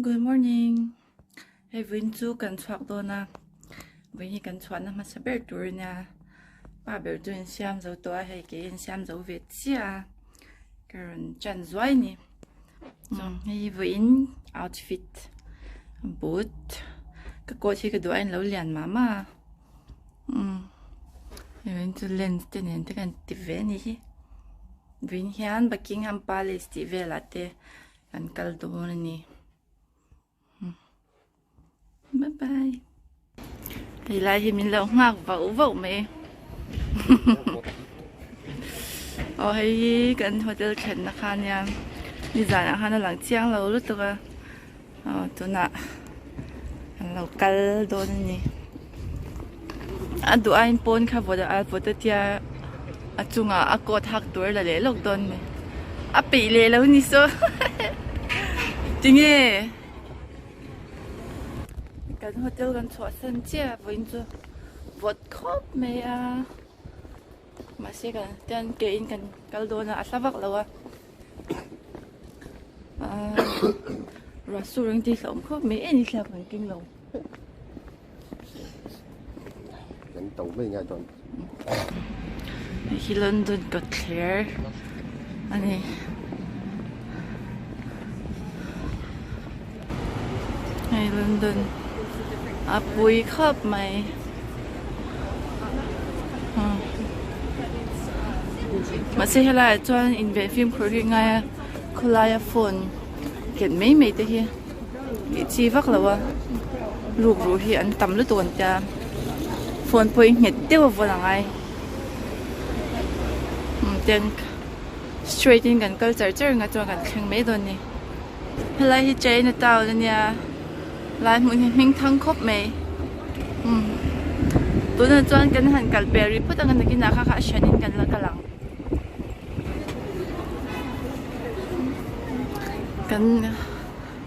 Good morning. Hey, Vin chu kan chuak do na. Vin hi kan chuak na ma sa ber tur na. Ba ber tu in siam zo to hay ke in siam zo vet chia. Karon chan zoi ni. Hey, Vin outfit. Boot. Ka ko chi ka do an lo lian mama. Vin tu lens te nen te kan ti ve ni hi. Vin hian Buckingham Palace ti ve la te kan kal do ni. Bye bye. Thì lại thì mình lâu ngạc vẫu vẫu mẹ. Hay cần hotel khen na khan ya. Đi ra na khan lang chiang lâu lúc tụi tụi nè lâu cal đôi nè. Tụi anh pon khá vô đó vô đó tia chung cột hạc tuổi là lẽ lộc đôi nè. Bị lẽ lâu nè số. Chính nghe. Kan hotel kan chua san chia với cho vót khóc mẹ mà sẽ kan tiền kê in kan kaldo na asavak lawa restaurant đi sống khóc mẹ anh sao kan kinh lâu dẫn tàu mấy ngày rồi khi London got clear anh này London bùi khóc mày mà sẽ là cho in về phim của cái ngay Korea phone kiện mấy thế hier bị chi vắc là wa lục rồi hi anh tầm lúc tuần cha phone phơi nhật tiêu vào là ngay tiền straight in gần culture chơi ngay cho gần khang mấy tuần này hay là hi chơi nó tao lên nha lại mình thăng khóc mày tôi nên chọn cái hàng Calberry phụ tăng cái nào khác xem những cái là cái lăng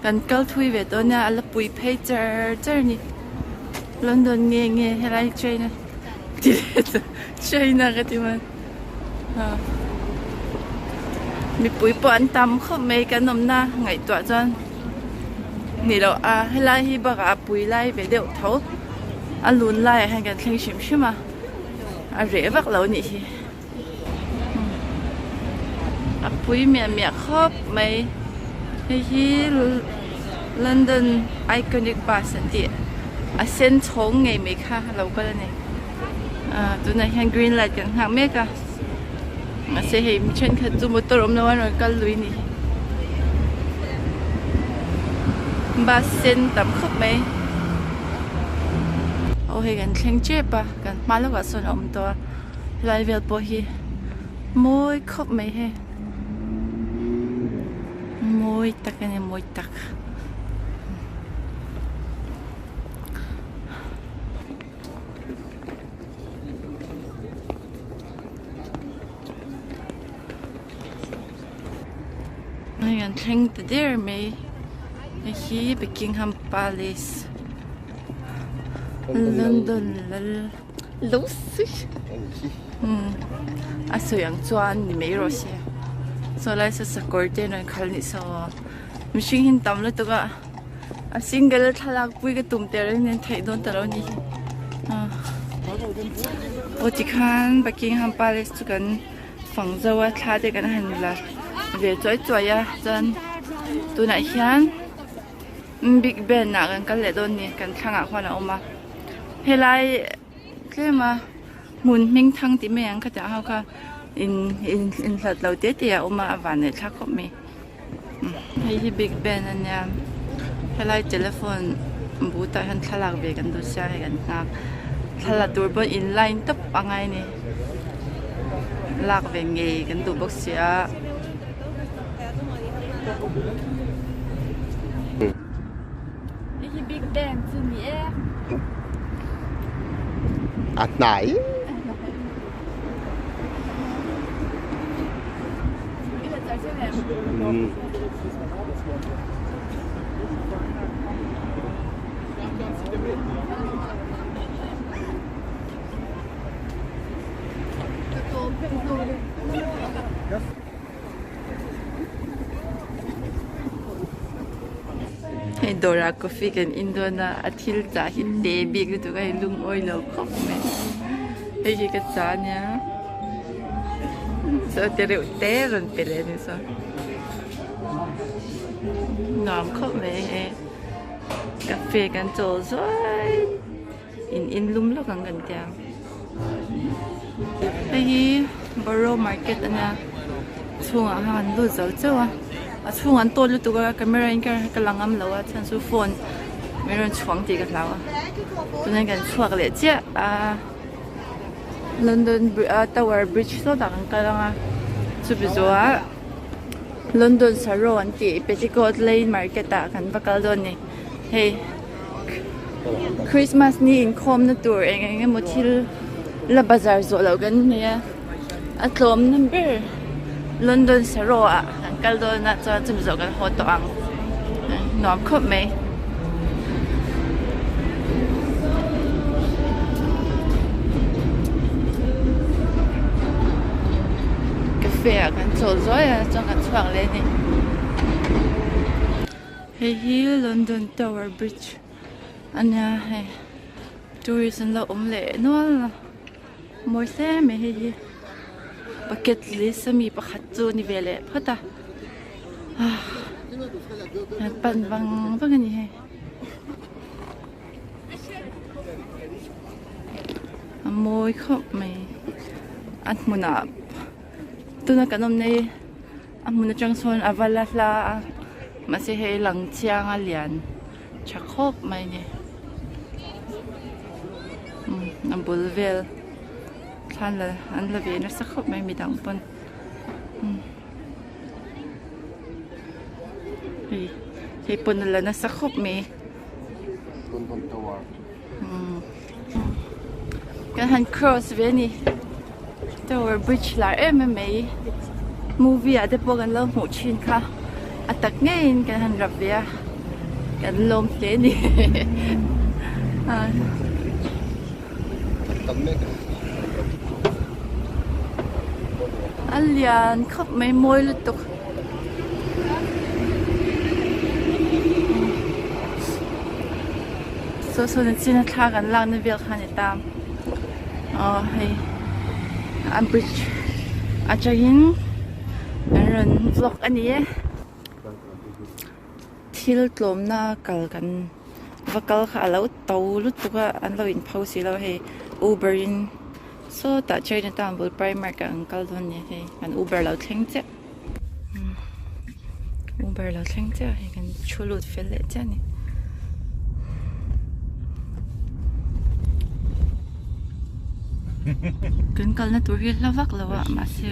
cái câu thui về tôi nha là bùi pager chơi nè London nghe hay là chơi nè chơi nè cái gì mà mình bùi bọn tắm khóc mấy cái nôm na ngày tỏa chọn nè đâu hay là hi bác bùi lại về đều thấu luôn lại hay cái thanh xìm xìm mà rẻ vắt lâu nhỉ bùi mẹ khóc mấy hi London iconic bus đi sen chong ngày mấy khá lâu cái này tụi này hàng green light cái hàng mấy cả mà sẽ hình trên cái tụi motor ôm nó rồi cái lưới nhỉ ba sen tầm khóc mấy hay gần khen chép gần má lúc ở sân ông to lại về bồi hi môi khóc mấy he môi tắc cái này môi tắc hay gần khen từ there mấy hi Buckingham Palace London lâu xí số yang chuan ni mấy rồi xe so lại sẽ security nó khai ni so mình xin hin tâm lại tụi single thalak bui cái tụm tè nên thấy đón tao ni ở chỉ khan Buckingham Palace tụiกันphòng dâu thà đểกันhành là về chơi chân tụi này hiền Big Ben nèกันlệ đón niกันข้างอ่ะคนเอามาhay là cái mà muốn mình thăng thì mình cái chẳng how cả in thật lâu tết thì mà vạn này chắc không mi hay Big Ben anh nha hay là telephone bút tay hắn thà lạc về gần đồ xe hay gần ngạc thà là tour bus inline tấp bằng ai nè lạc về nghề gần đồ bốc xe Big Ben zu mir nãy Hey Dora coffee kan Indona athil cha hi te big tu kai lung oi lo khop me. Hey ki ka cha nya. So tere te ron pele ni so. Ngam khop me he. Cà phê kan cho rồi. In lum lo kan tiang. Hey Borough Market ana. Chung han lu zo zo a. Chung an to lu tu ka camera in ka langam lo a chan su phone. Meron chuang ti ka lawa. Tu nan kan chuak le chia a London Tower Bridge so da kan ka langa. Chu bi zo a London Saro an ti Petticoat Lane Market ta kan bakal don ni. Hey Christmas ni in khom na tur eng mo thil la bazar zo lo gan ne a tlom number London Saro a an kal do na cha chum zo kan ho to ang nom khop me cafe a kan cho zo ya chong kan chuang le ni hey London Tower Bridge anya hey tourism la le no moi se me he bucket list mi pakhat chu ni vele phata pan bang ni he moi khop me at muna tu na kanom nei amuna changson avala la ma se he lang chiang a lian chakhop mai ni bulvel than la an la ve na sakhop mai mi dang pon he pon la na sakhop me London Tower kan han cross ve ni Tower Bridge la MMA movie a de po kan lo mu chin kha atak ngein kan han rap ve kan lom te ni Alian khóc mấy môi liên tục số nên xin tha gần lang nên việc hành tam hay bridge achain ren vlog anh ấy thil tlom na kal kan vakal kha lo tàu lut tuka an lo in phosi lo he Uber in so ta Chinatown bul Primark ka angkal don ni he kan Uber lo thleng che Uber lo thleng che he kan chulut fel le che ni kan kal na tur hi lavak lawa ma se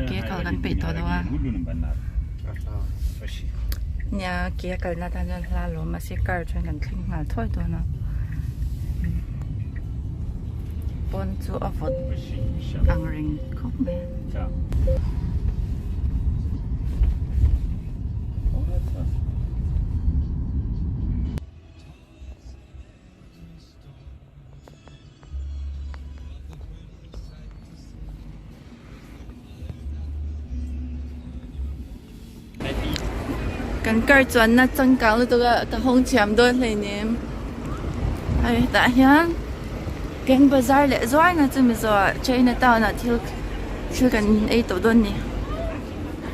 ke kal kan pe to lawa nya kia kal na tan la lo ma se kar chen kan thling mal thoi to na pon chu avot ang ring khop me kan kar chuan na changkang lu to ka hong chiam don hlei nim ai ta hian Gang Bazaar le zoi na chumi zo Chinatown na thil kan ei to don ni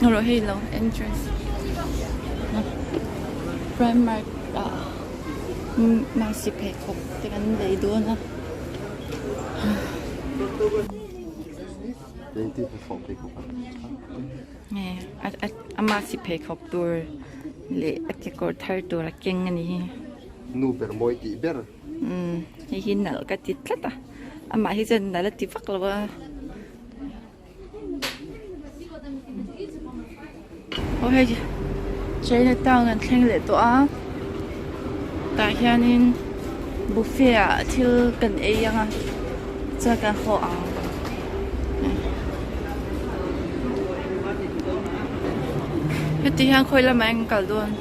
ngoro hei lo entrance Primark ma si pe khop te kan lei do na ma si pe khop tur le akekor thar tur keng ani nu ber moi ki ber hi hin nal ka tit tlata ama hi chen nal ti fak lawa o he Chinatown an thleng le to a ta hianin buffet a thil kan ei anga cha kan ho a heti hang khoi la mang kal don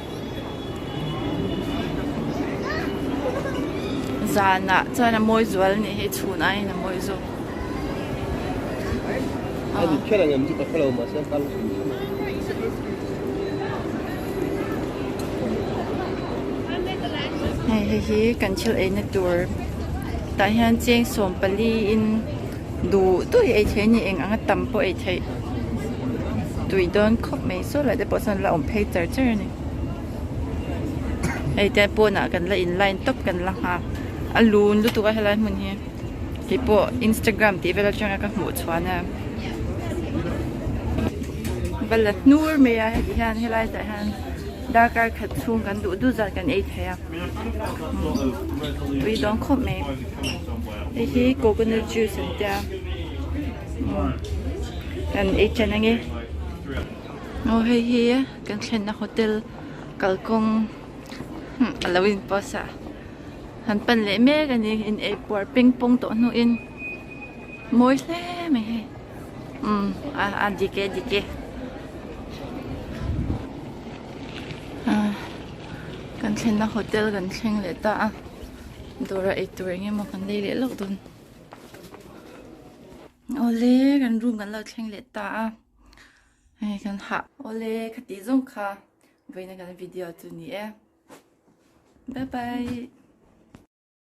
zana chana moi zual ni he chuna ina moi zo Adi khera ngam ji ka khalo ma se kal hi kan chil ai na tur ta hian cheng som pali in du tu ai the ni eng anga tampo ai the tui don khop mai so la de posan la om phei char char ni ai te po na kan la in line top kan la ha alun lu tu ka helai mun hi hi po Instagram ti vela changa ka mu chwana bala nur me ya hi han helai ta han da ka khat chung kan du za kan ai the ya tui don khop mai hi coconut juice ta kan ai chana nge oh hi kan thlen na hotel kalkong alawin posa han pan le me kan in airport ping pong to no in moi le me dike kan thlen na hotel kan thleng le ta dora ai tur nge mo kan dei le lok don ole kan room kan lo thleng le ta ai kan ha ole khati zong kha voina kan video tu ni bye bye